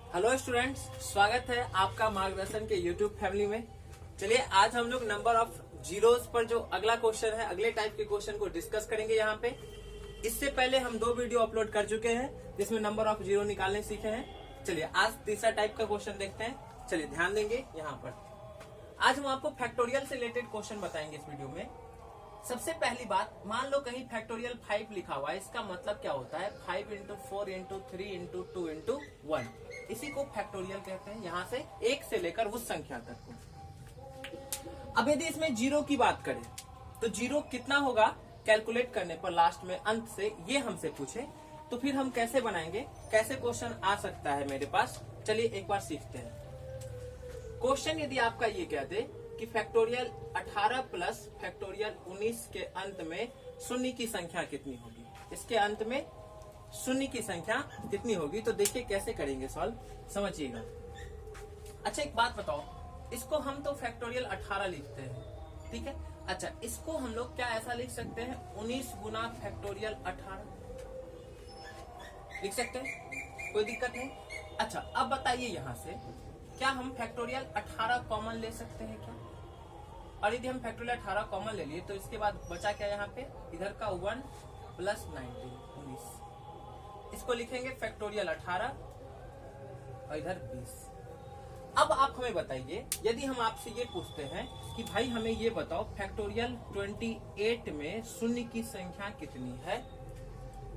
Hello students, स्वागत है आपका मार्गदर्शन के यूट्यूब फैमिली में। चलिए आज हम लोग नंबर ऑफ जीरोस पर जो अगला क्वेश्चन है, अगले टाइप के क्वेश्चन को डिस्कस करेंगे यहाँ पे। इससे पहले हम 2 वीडियो अपलोड कर चुके हैं जिसमें नंबर ऑफ जीरो निकालने सीखे हैं। चलिए आज तीसरा टाइप का क्वेश्चन देखते हैं। चलिए ध्यान देंगे यहाँ पर। आज हम आपको फैक्टोरियल से रिलेटेड क्वेश्चन बताएंगे इस वीडियो में। सबसे पहली बात, मान लो कहीं फैक्टोरियल 5 लिखा हुआ है, इसका मतलब क्या होता है? 5 इंटू 4 इंटू 3 इंटू 2 इंटू 1, इसी को फैक्टोरियल कहते हैं। यहाँ से 1 से लेकर उस संख्या तक को। अब यदि इसमें जीरो की बात करें तो जीरो कितना होगा कैलकुलेट करने पर लास्ट में अंत से, ये हमसे पूछे तो फिर हम कैसे बनाएंगे, कैसे क्वेश्चन आ सकता है मेरे पास। चलिए एक बार सीखते हैं। क्वेश्चन यदि आपका ये कह दे कि फैक्टोरियल 18 प्लस फैक्टोरियल 19 के अंत में शून्य की संख्या कितनी होगी, इसके अंत में शून्य की संख्या कितनी होगी, तो देखिए कैसे करेंगे सॉल्व, समझिएगा। अच्छा एक बात बताओ, इसको हम तो फैक्टोरियल 18 लिखते हैं, ठीक है। अच्छा इसको हम लोग क्या ऐसा लिख सकते हैं, 19 गुना फैक्टोरियल 18 लिख सकते हैं, कोई दिक्कत नहीं। अच्छा अब बताइए यहाँ से क्या हम फैक्टोरियल 18 कॉमन ले सकते हैं क्या? और यदि हम फैक्टोरियल 18 कॉमन ले लिए तो इसके बाद बचा क्या यहाँ पे, इधर का 1 प्लस 19, इसको लिखेंगे फैक्टोरियल 18 और इधर 20। अब आप हमें बताइए, यदि हम आपसे ये पूछते हैं कि भाई हमें ये बताओ फैक्टोरियल 28 में शून्य की संख्या कितनी है,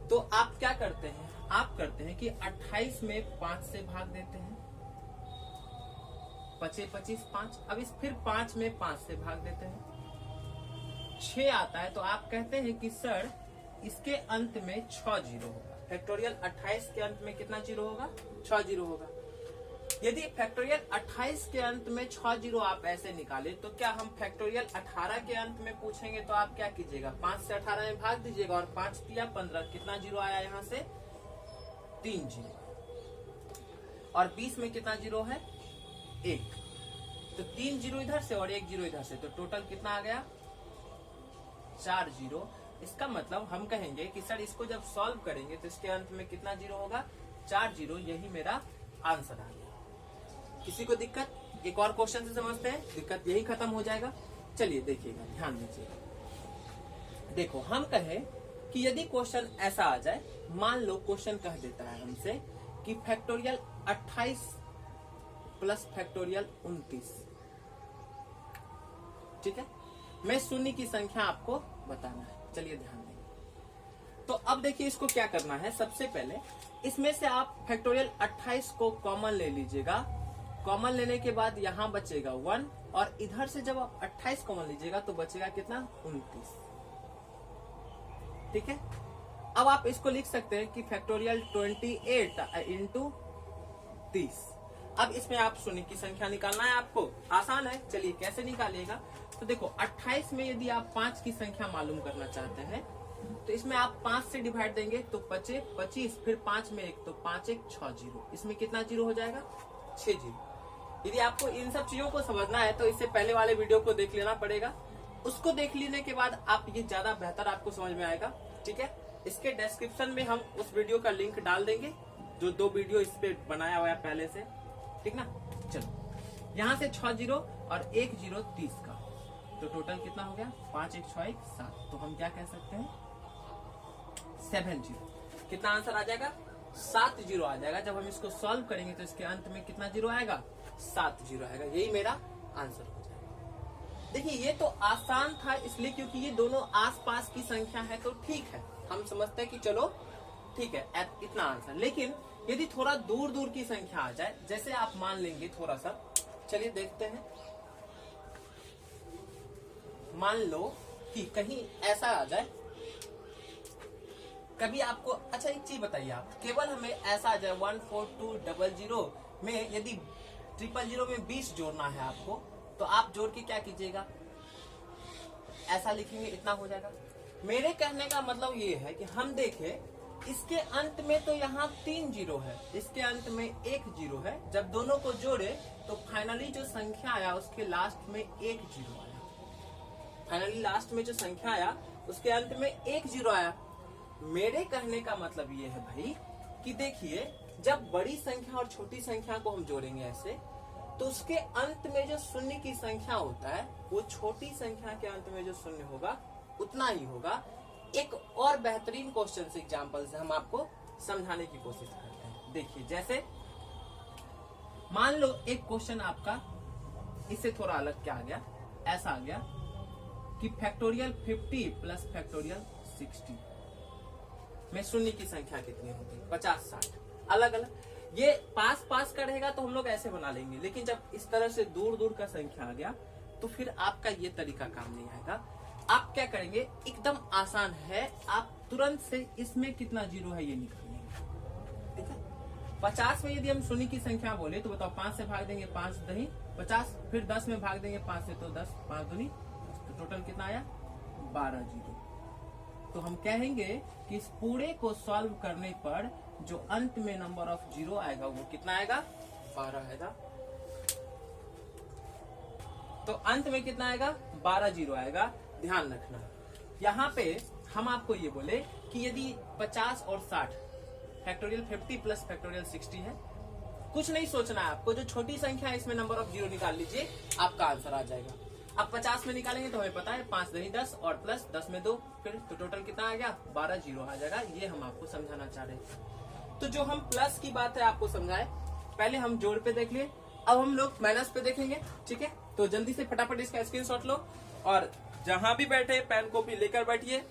तो आप क्या करते हैं, आप करते हैं कि 28 में 5 से भाग देते हैं, 25 25 5। अब इस फिर 5 में 5 से भाग देते हैं, 6 आता है। तो आप कहते हैं कि सर इसके अंत में 6 जीरो होगा। फैक्टोरियल 28 के अंत में कितना जीरो होगा, 6 जीरो होगा। यदि फैक्टोरियल 28 के अंत में 6 जीरो आप ऐसे निकाले तो क्या हम फैक्टोरियल 18 के अंत में पूछेंगे तो आप क्या कीजिएगा, 5 से 18 में भाग दीजिएगा और 5 दिया 15, कितना जीरो आया यहाँ से, 3 जीरो। और 20 में कितना जीरो है, 1, तो 3 जीरो इधर से और 1 जीरो इधर से, तो टोटल कितना आ गया, 4 जीरो। इसका मतलब हम कहेंगे कि सर इसको जब सॉल्व करेंगे तो इसके अंत में कितना जीरो होगा, 4 जीरो। यही मेरा आंसर आ गया। किसी को दिक्कत? एक और क्वेश्चन से समझते हैं, दिक्कत यही खत्म हो जाएगा। चलिए देखिएगा, ध्यान दीजिएगा। देखो हम कहें कि यदि क्वेश्चन ऐसा आ जाए, मान लो क्वेश्चन कह देता है हमसे कि फैक्टोरियल 28 प्लस फैक्टोरियल 29, ठीक है, मैं शून्य की संख्या आपको बताना है। चलिए ध्यान देंगे। तो अब देखिए इसको क्या करना है, सबसे पहले इसमें से आप फैक्टोरियल 28 को कॉमन ले लीजिएगा। कॉमन लेने के बाद यहाँ बचेगा 1 और इधर से जब आप 28 कॉमन लीजिएगा तो बचेगा कितना, 29, ठीक है। अब आप इसको लिख सकते हैं कि फैक्टोरियल 28 इंटू 30। अब इसमें आप शून्य की संख्या निकालना है आपको, आसान है। चलिए कैसे निकालिएगा, तो देखो 28 में यदि आप 5 की संख्या मालूम करना चाहते हैं तो इसमें आप 5 से डिवाइड देंगे तो 25 25, फिर 5 में 1 तो 5 1 6 जीरो। इसमें कितना जीरो हो जाएगा, 6 जीरो। यदि आपको इन सब चीजों को समझना है तो इससे पहले वाले वीडियो को देख लेना पड़ेगा। उसको देख लेने के बाद आप ये ज्यादा बेहतर आपको समझ में आएगा, ठीक है। इसके डिस्क्रिप्शन में हम उस वीडियो का लिंक डाल देंगे, जो 2 वीडियो इस पे बनाया हुआ है पहले से, ठीक ना। चलो यहाँ से 6 जीरो और 1 जीरो 30 का, तो टोटल कितना हो गया, 5 1 6 1 7। तो हम क्या कह सकते हैं, 7 जीरो। कितना आंसर आ जाएगा, 7 जीरो आ जाएगा। जब हम इसको सॉल्व करेंगे तो इसके अंत में कितना जीरो आएगा, 7 जीरो आएगा। यही मेरा आंसर हो जाएगा। देखिए ये तो आसान था इसलिए क्योंकि ये दोनों आसपास की संख्या है, तो ठीक है, हम समझते हैं कि चलो ठीक है इतना आंसर। लेकिन यदि थोड़ा दूर दूर की संख्या आ जाए, जैसे आप मान लेंगे थोड़ा सा, चलिए देखते हैं। मान लो कि कहीं ऐसा आ जाए, कभी आपको, अच्छा एक चीज बताइए आप, केवल हमें ऐसा आ जाए 14200 में यदि 000 में 20 जोड़ना है आपको, तो आप जोड़ के क्या कीजिएगा, ऐसा लिखेंगे, इतना हो जाएगा। मेरे कहने का मतलब ये है कि हम देखें इसके अंत में तो यहाँ 3 जीरो है, इसके अंत में 1 जीरो है। जब दोनों को जोड़े तो फाइनली जो संख्या आया उसके लास्ट में 1 जीरो आया। फाइनली लास्ट में जो संख्या आया उसके अंत में 1 जीरो आया। मेरे कहने का मतलब ये है भाई कि देखिए जब बड़ी संख्या और छोटी संख्या को हम जोड़ेंगे ऐसे, तो उसके अंत में जो शून्य की संख्या होता है वो छोटी संख्या के अंत में जो शून्य होगा उतना ही होगा। एक और बेहतरीन क्वेश्चन से एग्जाम्पल से हम आपको समझाने की कोशिश करते हैं। देखिए, जैसे मान लो एक क्वेश्चन आपका इससे थोड़ा अलग क्या आ गया, ऐसा आ गया कि फैक्टोरियल 50 प्लस फैक्टोरियल 60 में शून्य की संख्या कितनी होगी, 50 60 अलग अलग। ये पास पास का रहेगा तो हम लोग ऐसे बना लेंगे, लेकिन जब इस तरह से दूर दूर का संख्या आ गया तो फिर आपका ये तरीका काम नहीं आएगा। आप क्या करेंगे, एकदम आसान है, आप तुरंत से इसमें कितना जीरो है ये निकाल लेंगे। ठीक है, 50 में यदि हम शून्य की संख्या बोले तो बताओ 5 से भाग देंगे 5 दही 50, फिर 10 में भाग देंगे 5 से तो 10 5 दूनी, तो टोटल कितना आया 12 जीरो। तो हम कहेंगे कि इस पूरे को सॉल्व करने पर जो अंत में नंबर ऑफ जीरो आएगा वो कितना आएगा, 12 आएगा। तो अंत में कितना आएगा, 12 जीरो आएगा। ध्यान रखना, यहाँ पे हम आपको ये बोले कि यदि 50 और 60 फैक्टोरियल 50 प्लस फैक्टोरियल 60 है, कुछ नहीं सोचना है आपको, जो छोटी संख्या है इसमें नंबर ऑफ जीरो निकाल लीजिए, आपका आंसर आ जाएगा। अब 50 में निकालेंगे तो हमें पता है 5 दही 10 और प्लस 10 में 2, फिर तो टोटल कितना आ गया 12 जीरो आ जाएगा। ये हम आपको समझाना चाह रहे थे। तो जो हम प्लस की बात है आपको समझाए, पहले हम जोड़ पे देख लिए, अब हम लोग माइनस पे देखेंगे। ठीक है, तो जल्दी से फटाफट इसका स्क्रीनशॉट लो और जहां भी बैठे पेन कॉपी लेकर बैठिए।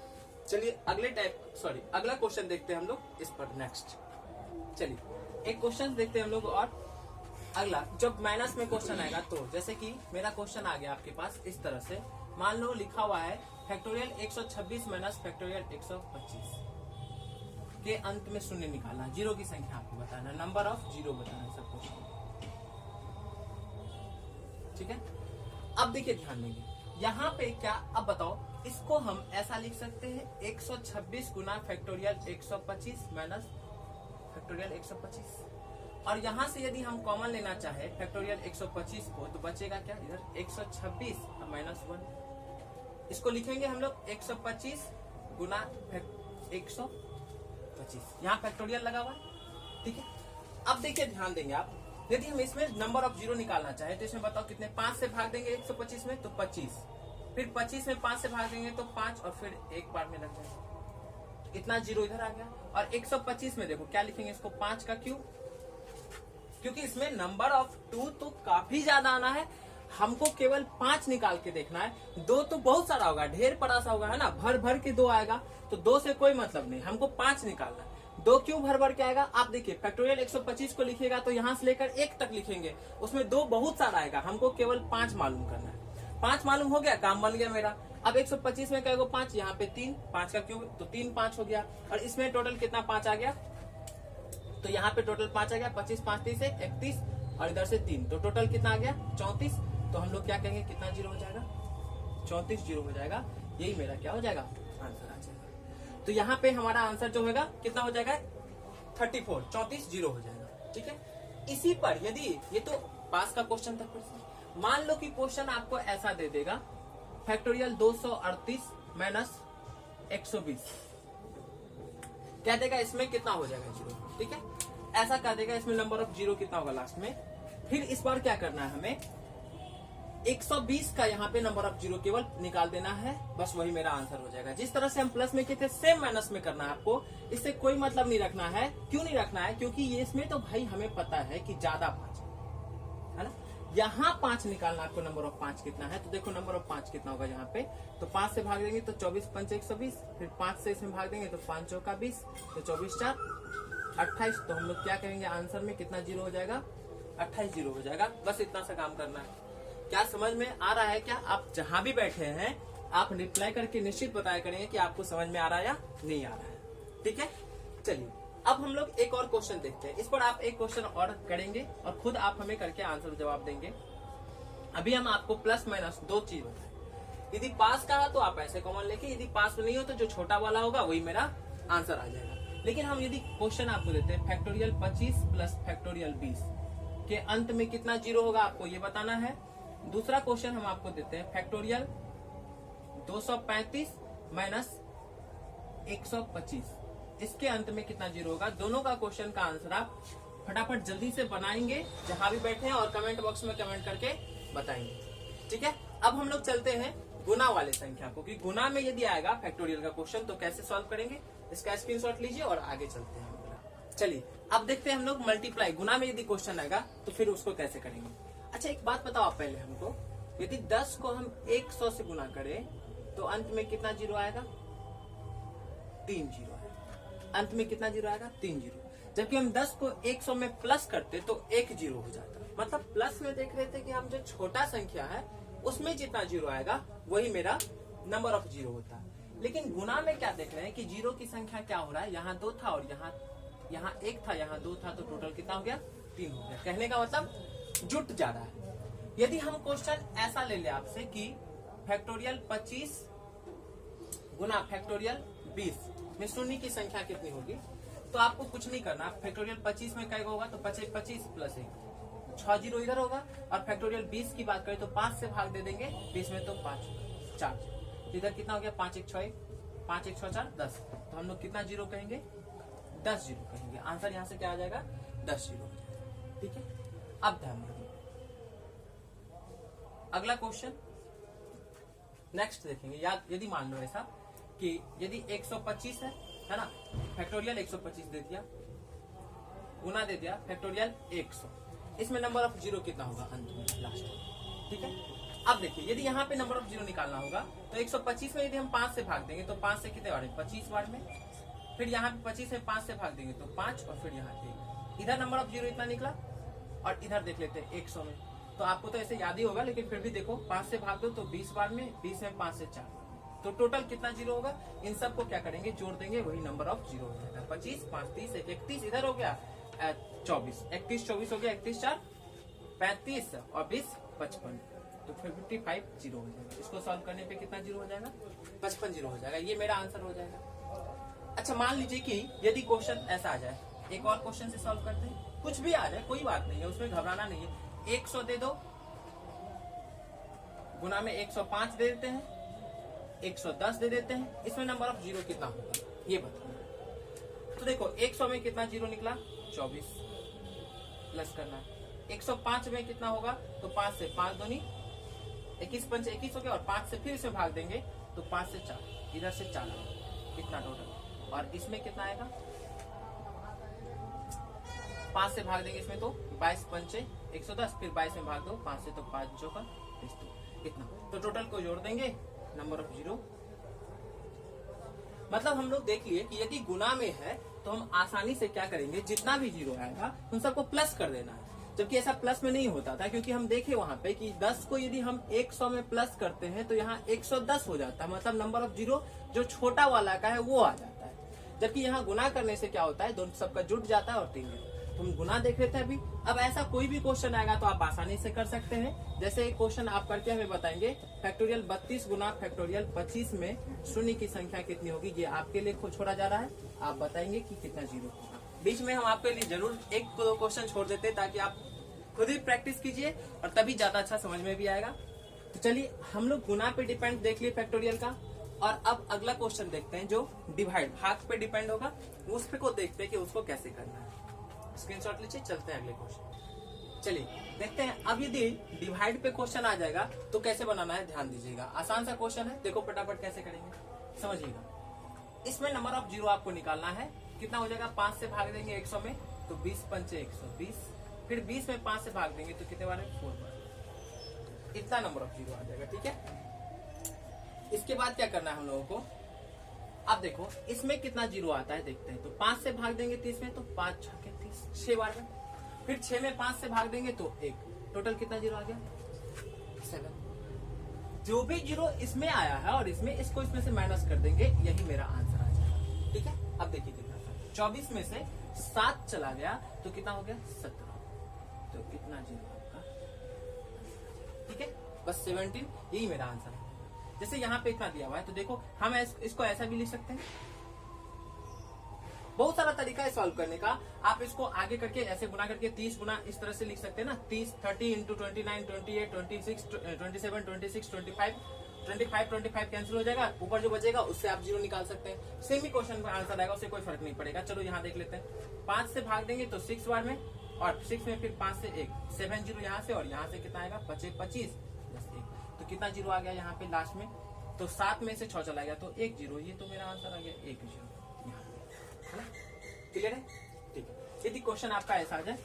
चलिए अगला क्वेश्चन देखते हैं हम लोग इस पर नेक्स्ट। चलिए एक क्वेश्चन देखते हैं हम लोग। और अगला जब माइनस में क्वेश्चन आएगा, तो जैसे कि मेरा क्वेश्चन आ गया आपके पास इस तरह से, मान लो लिखा हुआ है फैक्टोरियल 126 माइनस फैक्टोरियल 125 के अंत में शून्य निकालना, जीरो की संख्या आपको बताना, नंबर ऑफ जीरो बताना है सब कुछ। ठीक है, अब देखिए ध्यान देंगे यहाँ पे क्या, अब बताओ इसको हम ऐसा लिख सकते हैं 126 गुना फैक्टोरियल 125 माइनस फैक्टोरियल 125, और यहाँ से यदि हम कॉमन लेना चाहे फैक्टोरियल 125 को, तो बचेगा क्या, इधर 126 माइनस 1, इसको लिखेंगे हम लोग 125 गुना 125, यहाँ फैक्टोरियल लगा हुआ है। ठीक है, अब देखिए ध्यान देंगे आप, यदि हम इसमें नंबर ऑफ जीरो निकालना चाहे तो इसमें बताओ कितने, 5 से भाग देंगे 125 में तो 25, फिर 25 में 5 से भाग देंगे तो 5, और फिर एक बार में लग जाएगा, इतना जीरो इधर आ गया। और 125 में देखो क्या लिखेंगे, इसको 5 का क्यूब, क्योंकि इसमें नंबर ऑफ 2 तो काफी ज्यादा आना है, हमको केवल 5 निकाल के देखना है। 2 तो बहुत सारा होगा, ढेर पड़ा सा होगा है ना, भर भर के 2 आएगा, तो 2 से कोई मतलब नहीं, हमको 5 निकालना है। 2 क्यों भर भर के आएगा, आप देखिए फैक्टोरियल 125 को लिखिएगा तो यहाँ से लेकर 1 तक लिखेंगे, उसमें 2 बहुत सारा आएगा, हमको केवल 5 मालूम करना है। 5 मालूम हो गया, काम बन गया मेरा। अब 125 में कहेगा 5, यहाँ पे 3, 5 का क्यूब तो 3 5 हो गया, और इसमें टोटल कितना 5 आ गया, तो यहाँ पे टोटल 5 आ गया, 25 5 30 31, और इधर से 3, तो टोटल कितना आ गया 34। तो हम लोग क्या कहेंगे, कितना जीरो हो जाएगा, 34 जीरो हो जाएगा। यही मेरा क्या हो जाएगा, आंसर आ जाएगा। तो यहाँ पे हमारा आंसर जो होगा कितना हो जाएगा, 34, 34 जीरो हो जाएगा। ठीक है, इसी पर यदि ये तो पास का क्वेश्चन था, मान लो कि क्वेश्चन आपको ऐसा दे देगा फैक्टोरियल 238 माइनस 120, क्या देगा, इसमें कितना हो जाएगा जीरो। ठीक है, ऐसा क्या देगा, इसमें नंबर ऑफ जीरो कितना होगा लास्ट में। फिर इस बार क्या करना है, हमें 120 का यहाँ पे नंबर ऑफ जीरो केवल निकाल देना है, बस वही मेरा आंसर हो जाएगा। जिस तरह से हम प्लस में किए थे सेम माइनस में करना है आपको, इससे कोई मतलब नहीं रखना है। क्यों नहीं रखना है, क्योंकि ये इसमें तो भाई हमें पता है कि ज्यादा 5 है ना, यहाँ 5 निकालना आपको, नंबर ऑफ 5 कितना है, तो देखो नंबर ऑफ 5 कितना होगा यहाँ पे, तो 5 से भाग देंगे तो 24 5 120, फिर 5 से इसमें भाग देंगे तो 5 चौका 20, तो 24 4 28, तो हम लोग क्या करेंगे, आंसर में कितना जीरो हो जाएगा, 28 जीरो हो जाएगा। बस इतना सा काम करना है। क्या समझ में आ रहा है क्या, आप जहां भी बैठे हैं आप रिप्लाई करके निश्चित बताया करेंगे कि आपको समझ में आ रहा है या नहीं आ रहा है। ठीक है, चलिए अब हम लोग एक और क्वेश्चन देखते हैं, इस पर आप एक क्वेश्चन और करेंगे और खुद आप हमें करके आंसर जवाब देंगे। अभी हम आपको प्लस माइनस 2 चीज बताए, यदि पास का है तो आप ऐसे कॉमन लेके, यदि पास नहीं हो तो जो छोटा वाला होगा वही मेरा आंसर आ जाएगा। लेकिन हम यदि क्वेश्चन आपको देते हैं फैक्टोरियल 25 प्लस फैक्टोरियल 20 के अंत में कितना जीरो होगा, आपको ये बताना है। दूसरा क्वेश्चन हम आपको देते हैं फैक्टोरियल 235 माइनस 125, इसके अंत में कितना जीरो होगा। दोनों का क्वेश्चन का आंसर आप फटाफट जल्दी से बनाएंगे जहां भी बैठे हैं और कमेंट बॉक्स में कमेंट करके बताएंगे। ठीक है, अब हम लोग चलते हैं गुना वाले संख्या को, कि गुना में यदि आएगा फैक्टोरियल का क्वेश्चन तो कैसे सॉल्व करेंगे, इसका स्क्रीनशॉट लीजिए और आगे चलते हैं। चलिए अब देखते हैं हम लोग मल्टीप्लाई, गुना में यदि क्वेश्चन आएगा तो फिर उसको कैसे करेंगे। अच्छा एक बात बताओ आप पहले हमको, यदि 10 को हम 100 से गुना करें तो अंत में कितना जीरो आएगा? 3 जीरो आएगा। अंत में कितना जीरो आएगा? 3 जीरो। जबकि हम 10 को 100 में प्लस करते तो 1 जीरो हो जाता। मतलब प्लस में देख रहे थे कि हम जो छोटा संख्या है उसमें जितना जीरो आएगा वही मेरा नंबर ऑफ जीरो होता है। लेकिन गुना में क्या देख रहे हैं कि जीरो की संख्या क्या हो रहा है, यहाँ 2 था और यहाँ 1 था, यहाँ 2 था, तो टोटल कितना हो गया? 3 हो गया। कहने का मतलब जुट जा रहा है। यदि हम क्वेश्चन ऐसा ले ले आपसे कि फैक्टोरियल 25 गुना फैक्टोरियल 20 में शून्य की संख्या कितनी होगी, तो आपको कुछ नहीं करना। फैक्टोरियल 25 में क्या होगा तो 25 प्लस 1 6 जीरो इधर होगा, और फैक्टोरियल 20 की बात करें तो 5 से भाग दे देंगे 20 में तो 5 4 जीरो, इधर कितना हो गया 5 1 6 5 1 6 4 10, तो हम लोग कितना जीरो कहेंगे? 10 जीरो कहेंगे। आंसर यहाँ से क्या आ जाएगा? 10 जीरो हो जाएगा। ठीक है, अब ध्यान रखिए अगला क्वेश्चन नेक्स्ट देखेंगे। याद यदि मान लो ऐसा कि यदि 125 है ना, फैक्टोरियल 125 दे दिया, गुना दे दिया फैक्टोरियल 100, इसमें नंबर ऑफ जीरो कितना होगा अंत में लास्ट में? ठीक है, अब देखिए यदि यहाँ पे नंबर ऑफ जीरो निकालना होगा तो 125 में यदि हम 5 से भाग देंगे तो 5 से कितने बार? 25 बार में, फिर यहाँ पे 25 में 5 से भाग देंगे तो 5, और फिर यहाँ 1। इधर नंबर ऑफ जीरो इतना निकला, और इधर देख लेते हैं 100 में, तो आपको तो ऐसे याद ही होगा, लेकिन फिर भी देखो 5 से भाग दो तो 20 बार में, 20 में 5 से 4, तो टोटल कितना जीरो होगा? इन सबको क्या करेंगे? जोड़ देंगे, वही नंबर ऑफ जीरो हो जाएगा। 25 5 30 31 इधर हो गया 24 31 24 हो गया, 31 4 35 और 20 55, तो 55 जीरो हो जाएगा। इसको सॉल्व करने पे कितना जीरो हो जाएगा? 55 जीरो हो जाएगा। ये मेरा आंसर हो जाएगा। अच्छा मान लीजिए कि यदि क्वेश्चन ऐसा आ जाए, एक और क्वेश्चन से सॉल्व करते हैं, कुछ भी आ जाए कोई बात नहीं है, उसमें घबराना नहीं है। 100 दे दो, गुना में 105 दे देते हैं, 110 दे देते हैं, इसमें नंबर ऑफ जीरो कितना होगा ये बताओ। तो देखो 100 में कितना जीरो निकला? 24 प्लस करना है। 105 में कितना होगा तो 5 से 5 दूनी 21 5 21 हो गया, और 5 से फिर इसमें भाग देंगे तो 5 से 4, इधर से 4 कितना टोटल, और इसमें कितना आएगा? 5 से भाग देंगे इसमें तो 22 5 110, फिर 22 में भाग दो 5 से तो 5 जोकर इतना, तो टोटल को जोड़ देंगे नंबर ऑफ जीरो। मतलब हम लोग देख लिए कि यदि गुना में है तो हम आसानी से क्या करेंगे, जितना भी जीरो आएगा उन सबको प्लस कर देना है। जबकि ऐसा प्लस में नहीं होता था, क्योंकि हम देखे वहां पे कि 10 को यदि हम 100 में प्लस करते हैं तो यहाँ 110 हो जाता है, मतलब नंबर ऑफ जीरो जो छोटा वाला का है वो आ जाता है। जबकि यहाँ गुना करने से क्या होता है, दोनों सबका जुट जाता है और 3 हम गुना देख रहे थे अभी। अब ऐसा कोई भी क्वेश्चन आएगा तो आप आसानी से कर सकते हैं। जैसे एक क्वेश्चन आप करके हमें बताएंगे, फैक्टोरियल 32 गुना फैक्टोरियल 25 में शून्य की संख्या कितनी होगी, ये आपके लिए छोड़ा जा रहा है, आप बताएंगे कि कितना जीरो होगा। बीच में हम आपके लिए जरूर 1-2 क्वेश्चन छोड़ देते हैं ताकि आप खुद ही प्रैक्टिस कीजिए और तभी ज्यादा अच्छा समझ में भी आएगा। तो चलिए हम लोग गुना पे डिपेंड देख लिए फैक्टोरियल का, और अब अगला क्वेश्चन देखते हैं जो डिवाइड भाग पे डिपेंड होगा, उस पे को देखते हैं कि उसको कैसे करना है। स्क्रीनशॉट लीजिए, चलते हैं अगले क्वेश्चन। चलिए देखते हैं। अब यदि डिवाइड पे क्वेश्चन आ जाएगा तो कैसे बनाना है, ध्यान दीजिएगा। आसान सा क्वेश्चन है, देखो फटाफट कैसे करेंगे समझिएगा। इसमें नंबर ऑफ जीरो आपको निकालना है, कितना हो जाएगा? 5 से भाग देंगे 100 में तो 20 5 120, फिर 20 में 5 से भाग देंगे तो कितने बार? 4 बार। इतना नंबर ऑफ जीरो आ जाएगा। ठीक है, इसके बाद क्या करना है हम लोगों को, अब देखो इसमें कितना जीरो आता है देखते हैं। तो 5 से भाग देंगे 30 में तो 5 6 30, 6 बार में, फिर 6 में 5 से भाग देंगे तो 1, टोटल कितना जीरो आ गया? 7। जो भी जीरो इसमें आया है और इसमें इसको इसमें से माइनस कर देंगे, यही मेरा आंसर आ जाएगा। ठीक है, अब देखिए कितना 24 में से 7 चला गया तो कितना हो गया? 17, तो कितना जीरो आपका? ठीक है, बस 17, यही मेरा आंसर है। जैसे यहाँ पे इतना दिया हुआ है तो देखो हम इसको ऐसा भी लिख सकते हैं, बहुत सारा तरीका है सॉल्व करने का। आप इसको आगे करके ऐसे गुना करके 30 गुना इस तरह से लिख सकते हैं ना, 30 30 इंटू 29 28 26 27 26 25 25 कैंसिल हो जाएगा, ऊपर जो बचेगा उससे आप 0 निकाल सकते हैं। सेम ही क्वेश्चन का आंसर आएगा, उससे कोई फर्क नहीं पड़ेगा। चलो यहाँ देख लेते हैं। 5 से भाग देंगे तो 6 बार में, और 6 में फिर 5 से 1, 7 0 यहाँ से, और यहाँ से कितना आएगा, बचे 25 प्लस 1, तो कितना 0 आ गया यहाँ पे लास्ट में, तो 7 में से 6 चला गया तो 1 0, ये तो मेरा आंसर आ गया 1 0, है ना? क्लियर है? ठीक है। यदि क्वेश्चन आपका ऐसा आ जाए,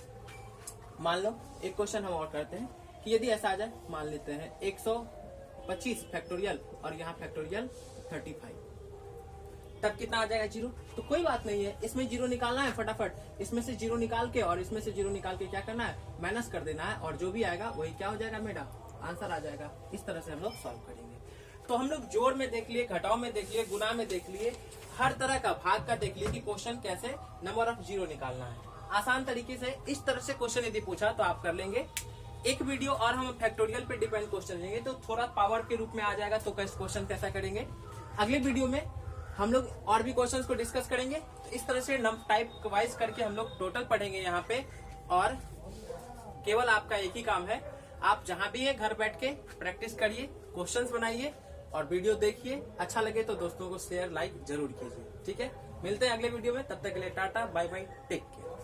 मान लो एक क्वेश्चन हम और करते हैं कि यदि ऐसा आ जाए, मान लेते हैं 125 फैक्टोरियल और यहाँ फैक्टोरियल 35, तब कितना आ जाएगा 0। तो कोई बात नहीं है, इसमें 0 निकालना है फटाफट, इसमें से 0 निकाल के और इसमें से 0 निकाल के क्या करना है, माइनस कर देना है, और जो भी आएगा वही क्या हो जाएगा, मेरा आंसर आ जाएगा। इस तरह से हम लोग सॉल्व करेंगे। तो हम लोग जोड़ में देख लिए, घटाव में देख लिए, गुना में देख लिए, हर तरह का भाग का देख लिए कि क्वेश्चन कैसे नंबर ऑफ 0 निकालना है। आसान तरीके से इस तरह से क्वेश्चन यदि पूछा तो आप कर लेंगे। एक वीडियो और हम फैक्टोरियल पे डिपेंड क्वेश्चन लेंगे तो थोड़ा पावर के रूप में आ जाएगा, तो क्वेश्चन कैसा करेंगे। अगले वीडियो में हम लोग और भी क्वेश्चंस को डिस्कस करेंगे। तो इस तरह से टाइप वाइज करके हम लोग टोटल पढ़ेंगे यहाँ पे, और केवल आपका एक ही काम है, आप जहां भी है घर बैठ के प्रैक्टिस करिए, क्वेश्चंस बनाइए और वीडियो देखिए। अच्छा लगे तो दोस्तों को शेयर लाइक जरूर कीजिए। ठीक है, मिलते हैं अगले वीडियो में, तब तक के लिए tata bye bye, take care.